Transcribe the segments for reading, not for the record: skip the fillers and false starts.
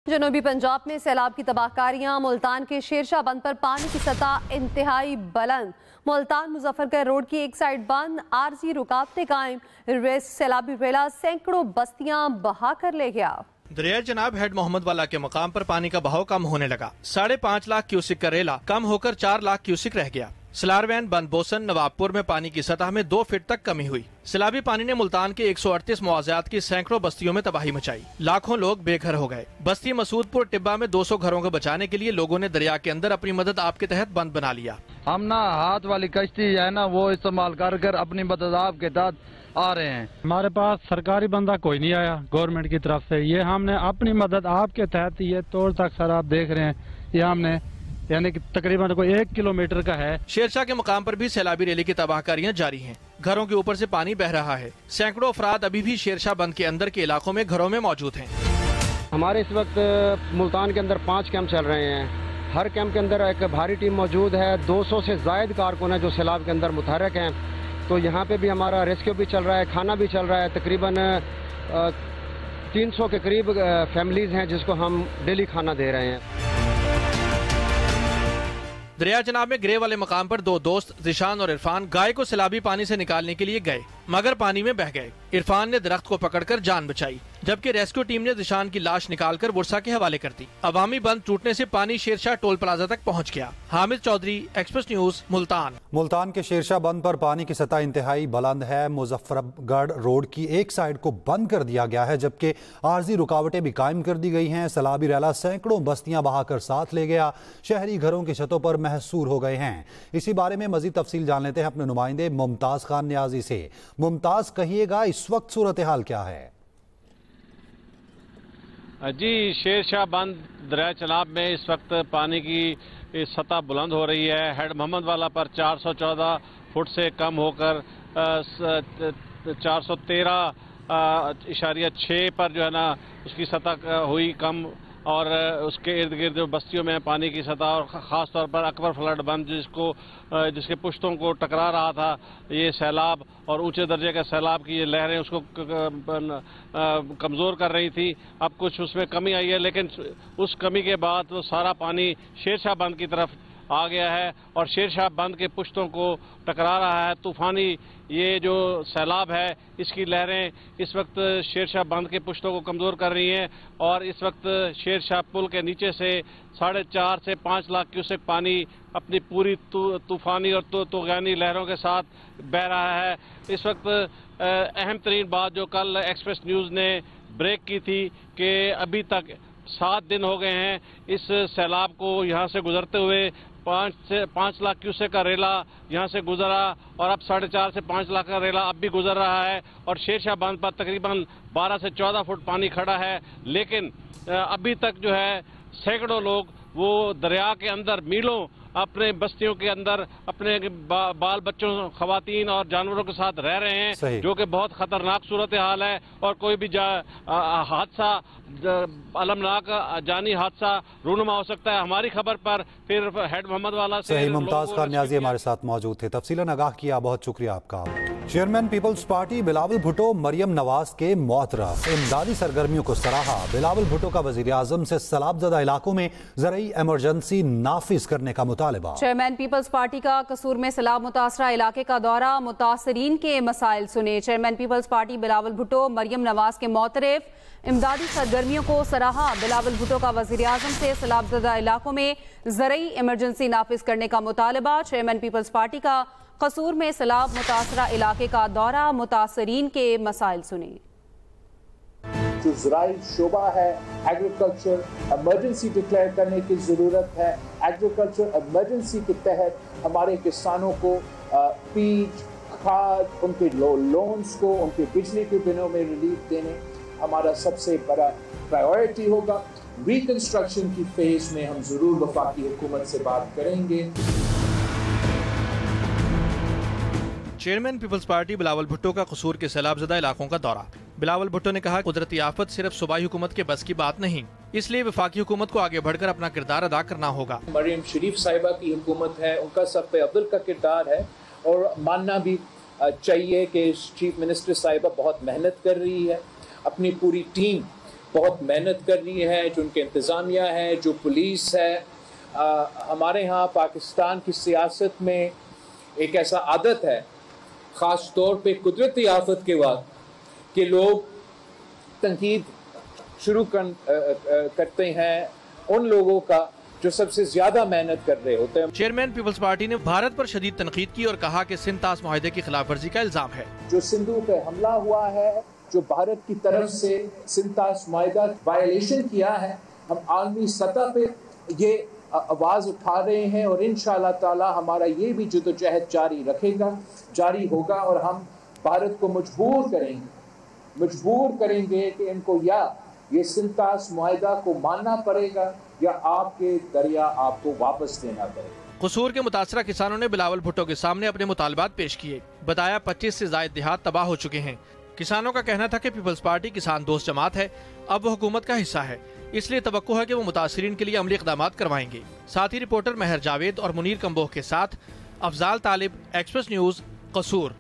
جنوبی پنجاب میں سیلاب کی تباہ کاریاں، ملتان کے شیرشاہ بند پر پانی کی سطح انتہائی بلند، ملتان مظفر گڑھ روڈ کی ایک سائیڈ بند، عارضی رکاوٹیں قائم، سیلابی ریلا سینکڑوں بستیاں بہا کر لے گیا۔ دریائے جناب ہیڈ محمد والا کے مقام پر پانی کا بہاؤ کم ہونے لگا، 5.5 لاکھ کیوسک کا ریلا کم ہو کر 4 لاکھ کیوسک رہ گیا۔ سلاروین، بند بوسن، نواب پور میں پانی کی سطح میں 2 فٹ تک کمی ہوئی۔ سیلابی پانی نے ملتان کے 138 مواضعات کی سینکڑوں بستیوں میں تباہی مچائی، لاکھوں لوگ بے گھر ہو گئے۔ بستی مسعود پور ٹبا میں 200 گھروں کو بچانے کے لیے لوگوں نے دریا کے اندر اپنی مدد آپ کے تحت بند بنا لیا۔ ہم نا ہاتھ والی کشتی ہے نا وہ استعمال کر اپنی مدد آپ کے تحت آ رہے ہیں۔ ہمارے پاس سرکاری بندہ کوئی نہیں آیا گورنمنٹ کی طرف سے، یہ ہم نے اپنی مدد آپ کے تحت، یہ توڑ تک سر آپ دیکھ رہے ہیں، یہ ہم نے یعنی کہ تقریباً کوئی 1 کلومیٹر کا ہے۔ شیرشاہ کے مقام پر بھی سیلابی ریلی کی تباہ کاریاں جاری ہیں، گھروں کے اوپر سے پانی بہ رہا ہے۔ سینکڑوں افراد ابھی بھی شیرشاہ بند کے اندر کے علاقوں میں گھروں میں موجود ہیں۔ ہمارے اس وقت ملتان کے اندر 5 کیمپ چل رہے ہیں، ہر کیمپ کے اندر ایک بھاری ٹیم موجود ہے، 200 سے زائد کارکن ہیں جو سیلاب کے اندر متحرک ہیں۔ تو یہاں پہ بھی ہمارا ریسکیو بھی چل رہا ہے، کھانا بھی چل رہا ہے، تقریباً 300 کے قریب فیملیز ہیں جس کو ہم ڈیلی کھانا دے رہے ہیں۔ دریا جناب میں گرے والے مقام پر 2 دوست ذیشان اور عرفان گائے کو سیلابی پانی سے نکالنے کے لیے گئے مگر پانی میں بہ گئے۔ عرفان نے درخت کو پکڑ کر جان بچائی جبکہ ریسکیو ٹیم نے ذیشان کی لاش نکال کر ورثہ کے حوالے کر دی۔ عوامی بند ٹوٹنے سے پانی شیرشاہ ٹول پلازہ تک پہنچ گیا۔ Hamid Chaudhry, Express News, Multan. ملتان کے شیرشاہ بند پر پانی کی سطح انتہائی بلند ہے، مظفر گڑھ روڈ کی ایک سائیڈ کو بند کر دیا گیا ہے جبکہ عارضی رکاوٹیں بھی قائم کر دی گئی ہیں۔ سیلابی ریلا سینکڑوں بستیاں بہا کر ساتھ لے گیا، شہری گھروں کی چھتوں پر محصور ہو گئے ہیں۔ اسی بارے میں مزید تفصیل جان لیتے ہیں اپنے نمائندے ممتاز خان نیازی سے۔ ممتاز، کہیے گا اس وقت صورتحال کیا ہے؟ جی، شیرشاہ بند دریا چناب میں اس وقت پانی کی سطح بلند ہو رہی ہے۔ ہیڈ محمد والا پر 414 فٹ سے کم ہو کر 413.6 پر جو ہے نا اس کی سطح ہوئی کم، اور اس کے ارد گرد جو بستیوں میں پانی کی سطح، اور خاص طور پر اکبر فلڈ بند جس کے پشتوں کو ٹکرا رہا تھا یہ سیلاب، اور اونچے درجے کا سیلاب کی یہ لہریں اس کو کمزور کر رہی تھی۔ اب کچھ اس میں کمی آئی ہے، لیکن اس کمی کے بعد وہ سارا پانی شیرشاہ بند کی طرف آ گیا ہے اور شیرشاہ بند کے پشتوں کو ٹکرا رہا ہے۔ طوفانی یہ جو سیلاب ہے اس کی لہریں اس وقت شیرشاہ بند کے پشتوں کو کمزور کر رہی ہیں، اور اس وقت شیرشاہ پل کے نیچے سے 4.5 سے 5 لاکھ کیوسک پانی اپنی پوری طوفانی اور طغیانی لہروں کے ساتھ بہہ رہا ہے۔ اس وقت اہم ترین بات جو کل ایکسپریس نیوز نے بریک کی تھی کہ ابھی تک 7 دن ہو گئے ہیں اس سیلاب کو یہاں سے گزرتے ہوئے، 5 لاکھ کیوسک کا ریلا یہاں سے گزرا، اور اب 4.5 سے 5 لاکھ کا ریلا اب بھی گزر رہا ہے، اور شیرشاہ بند پر تقریباً 12 سے 14 فٹ پانی کھڑا ہے۔ لیکن ابھی تک جو ہے سینکڑوں لوگ وہ دریا کے اندر میلوں اپنے بستیوں کے اندر اپنے بال بچوں، خواتین اور جانوروں کے ساتھ رہ رہے ہیں، جو کہ بہت خطرناک صورتحال ہے، اور کوئی بھی حادثہ، المناک جانی حادثہ رونما ہو سکتا ہے۔ ہماری خبر پر پھر ہیڈ محمد والا سے ممتاز خان نیازی ہمارے ساتھ موجود تھے، تفصیلاً آگاہ کیا، بہت شکریہ آپ کا۔ Chairman Peoples party Bilawal Bhutto Maryam Nawaz کے معترف، امدادی سرگرمیوں کو سراہا۔ بلاول بھٹو کا وزیر اعظم سے سیلاب زدہ علاقوں میں زرعی ایمرجنسی نافذ کرنے کا مطالبہ۔ چیئرمین پیپلز پارٹی کا قصور میں سیلاب متاثرہ علاقے کا دورہ، متاثرین کے مسائل سنے۔ Chairman Peoples party Bilawal Bhutto Maryam Nawaz کے معترف، امدادی سرگرمیوں کو سراہا۔ بلاول بھٹو کا وزیر اعظم سے سیلاب زدہ علاقوں میں زرعی ایمرجنسی نافذ کرنے کا مطالبہ۔ چیئرمین پیپلز پارٹی کا قصور میں سیلاب متاثرہ علاقے کا دورہ، متاثرین کے مسائل سنے۔ جو زراعی شعبہ ہے، ایگریکلچر ایمرجنسی ڈکلیئر کرنے کی ضرورت ہے۔ ایگریکلچر ایمرجنسی کے تحت ہمارے کسانوں کو بیج، کھاد، ان کے لونز کو، ان کے بجلی کے بلوں میں ریلیف دینے ہمارا سب سے بڑا پرائیورٹی ہوگا۔ ریکنسٹرکشن کی فیز میں ہم ضرور وفاقی حکومت سے بات کریں گے۔ Chairman Peoples party Bilawal Bhutto کا قصور کے سیلاب زدہ علاقوں کا دورہ۔ بلاول بھٹو نے کہا قدرتی آفت صرف صوبائی حکومت کے بس کی بات نہیں، اس لیے وفاقی حکومت کو آگے بڑھ کر اپنا کردار ادا کرنا ہوگا۔ مریم شریف صاحبہ کی حکومت ہے، ان کا صف افضل کا کردار ہے، اور ماننا بھی چاہیے کہ چیف منسٹر صاحبہ بہت محنت کر رہی ہے، اپنی پوری ٹیم بہت محنت کرنی ہے، جو ان کے انتظامیہ ہے، جو پولیس ہے. ہمارے ہاں پاکستان کی سیاست میں ایک ایسا عادت ہے، خاص طور پہ قدرتی آفت کے وقت، کہ لوگ تنقید شروع کرتے ہیں ان لوگوں کا جو سب سے زیادہ محنت کر رہے ہوتے ہیں. چیئرمین پیپلز پارٹی نے بھارت پر شدید تنقید کی اور کہا کہ سندھ طاس معاہدے کی خلاف ورزی کا الزام ہے. جو سندھو پہ حملہ ہوا ہے، جو بھارت کی طرف سے سندھ طاس معاہدہ وائلیشن کیا ہے، ہم عالمی سطح پہ یہ آواز اٹھا رہے ہیں اور انشاءاللہ تعالی ہمارا یہ بھی جدوجہد جاری ہوگا اور ہم بھارت کو مجبور کریں گے کہ ان کو یا یہ سندھ طاس معاہدہ کو ماننا پڑے گا یا آپ کے دریا آپ کو واپس دینا پڑے گا. قصور کے متاثرہ کسانوں نے بلاول بھٹو کے سامنے اپنے مطالبات پیش کیے. بتایا 25 سے زائد دیہات تباہ ہو چکے ہیں. کسانوں کا کہنا تھا کہ پیپلز پارٹی کسان دوست جماعت ہے، اب وہ حکومت کا حصہ ہے، اس لیے توقع ہے کہ وہ متاثرین کے لیے عملی اقدامات کروائیں گے. ساتھی رپورٹر مہر جاوید اور منیر کمبوہ کے ساتھ افضال طالب، ایکسپریس نیوز، قصور.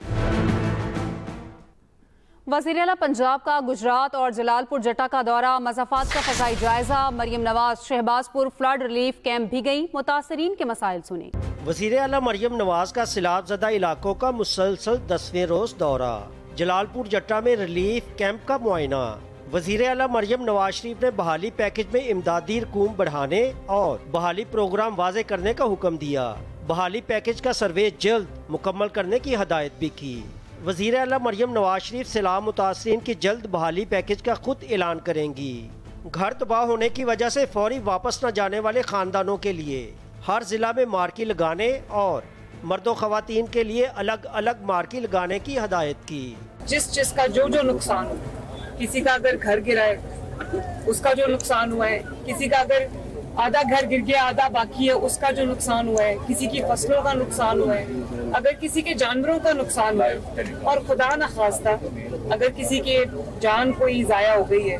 وزیر اعلیٰ پنجاب کا گجرات اور جلال پور جٹا کا دورہ، مضافات کا فضائی جائزہ. مریم نواز شہباز پور فلڈ ریلیف کیمپ بھی گئی، متاثرین کے مسائل سنے. وزیر اعلیٰ مریم نواز کا سیلاب زدہ علاقوں کا مسلسل 10ویں روز دورہ، جلال پور جٹا میں ریلیف کیمپ کا معائنہ. وزیر اعلیٰ مریم نواز شریف نے بحالی پیکج میں امدادی رقوم بڑھانے اور بحالی پروگرام واضح کرنے کا حکم دیا. بحالی پیکج کا سروے جلد مکمل کرنے کی ہدایت بھی کی. وزیر اعلیٰ مریم نواز شریف سیلاب متاثرین کی جلد بحالی پیکج کا خود اعلان کریں گی. گھر تباہ ہونے کی وجہ سے فوری واپس نہ جانے والے خاندانوں کے لیے ہر ضلع میں مارکی لگانے اور مرد و خواتین کے لیے الگ الگ مارکی لگانے کی ہدایت کی. جس کا جو نقصان ہو، کسی کا اگر گھر گرا ہے اس کا جو نقصان ہوا ہے، کسی کا اگر آدھا گھر گر گیا آدھا باقی ہے اس کا جو نقصان ہوا ہے، کسی کی فصلوں کا نقصان ہوا ہے، اگر کسی کے جانوروں کا نقصان ہوا ہے، اور خدا نخواستہ اگر کسی کی جان کوئی ضائع ہو گئی ہے،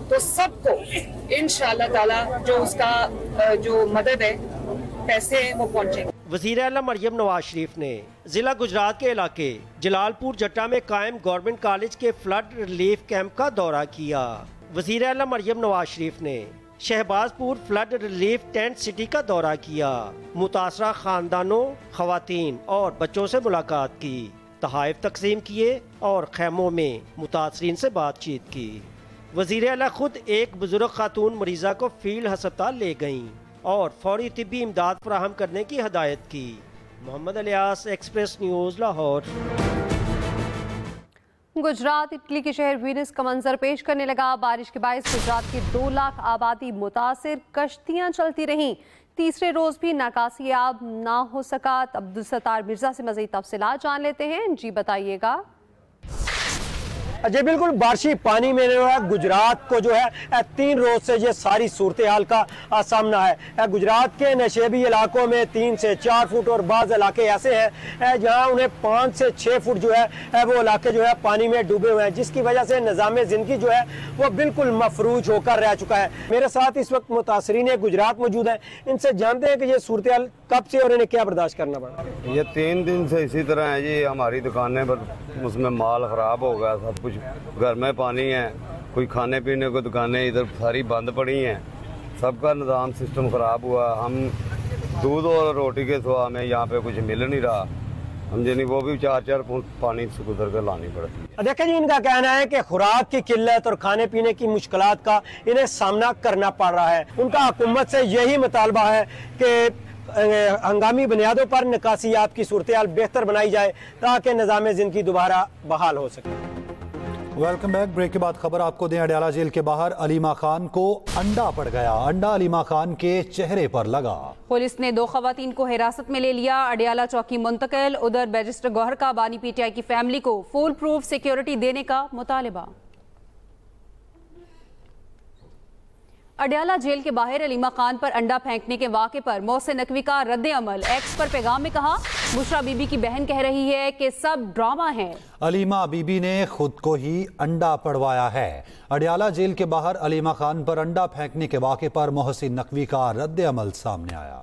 تو سب کو انشاءاللہ تعالی جو اس کا جو مدد ہے، پیسے ہیں، وہ پہنچیں گے. وزیر اعلیٰ مریم نواز شریف نے ضلع گجرات کے علاقے جلال پور جٹا میں قائم گورنمنٹ کالج کے فلڈ ریلیف کیمپ کا دورہ کیا. وزیر اعلیٰ مریم نواز شریف نے شہباز پور فلڈ ریلیف ٹینٹ سٹی کا دورہ کیا. متاثرہ خاندانوں، خواتین اور بچوں سے ملاقات کی، تحائف تقسیم کیے اور خیموں میں متاثرین سے بات چیت کی. وزیر اعلیٰ خود ایک بزرگ خاتون مریضہ کو فیلڈ ہسپتال لے گئیں اور فوری طبی امداد فراہم کرنے کی ہدایت کی. Muhammad Ilyas, Express News, Lahore. Gujrat Italy کے شہر وینس کا منظر پیش کرنے لگا. بارش کے باعث گجرات کی 2 لاکھ آبادی متاثر، کشتیاں چلتی رہیں. تیسرے روز بھی ناکاسی آب نہ ہو سکا. عبدالستار مرزا سے مزید تفصیلات جان لیتے ہیں. جی بتائیے گا. جی بالکل، بارشی پانی میں گجرات کو جو ہے 3 روز سے یہ ساری صورتحال کا سامنا ہے. گجرات کے نشیبی علاقوں میں 3 سے 4 فٹ اور بعض علاقے ایسے ہیں جہاں انہیں 5 سے 6 فٹ جو ہے وہ علاقے جو ہے پانی میں ڈوبے ہوئے ہیں، جس کی وجہ سے نظام زندگی جو ہے وہ بالکل مفروض ہو کر رہ چکا ہے. میرے ساتھ اس وقت متاثرین گجرات موجود ہیں، ان سے جانتے ہیں کہ یہ صورتحال کب سے اور انہیں کیا برداشت کرنا پڑا. یہ 3 دن سے اسی طرح ہے جی. ہماری دکانیں پر اس میں مال خراب ہو گیا، سب کچھ گھر میں پانی ہے، کوئی کھانے پینے کو دکانیں ادھر ساری بند پڑی ہیں، سب کا نظام سسٹم خراب ہوا. ہم دودھ اور روٹی کے سوا ہمیں یہاں پہ کچھ مل نہیں رہا. ہم یعنی وہ بھی 4 فٹ پانی سے گزر کر لانی پڑتی ہے. دیکھیں جی، ان کا کہنا ہے کہ خوراک کی قلت اور کھانے پینے کی مشکلات کا انہیں سامنا کرنا پڑ رہا ہے. ان کا حکومت سے یہی مطالبہ ہے کہ ہنگامی بنیادوں پر نکاسیات کی صورتحال بہتر بنائی جائے تاکہ نظام زندگی دوبارہ بحال ہو سکے. Welcome back. بریک کے بعد خبر آپ کو دیں. اڈیالہ جیل کے باہر علیمہ خان کو انڈا پڑ گیا. انڈا علیمہ خان کے چہرے پر لگا. پولیس نے 2 خواتین کو حراست میں لے لیا. اڈیالہ چوکی منتقل. ادھر بیرسٹر گوہر کا بانی پی ٹی آئی کی فیملی کو فول پروف سیکیورٹی دینے کا مطالبہ. اڈیالہ جیل کے باہر علیمہ خان پر انڈا پھینکنے کے واقعے پر محسن نقوی کا رد عمل. ایکس پر پیغام میں کہا، بشرا بی بی کی بہن کہہ رہی ہے کہ سب ڈرامہ ہے. علیمہ بی بی نے خود کو ہی انڈا پڑوایا ہے. اڈیالہ جیل کے باہر علیمہ خان پر انڈا پھینکنے کے واقعے پر محسن نقوی کا رد عمل سامنے آیا.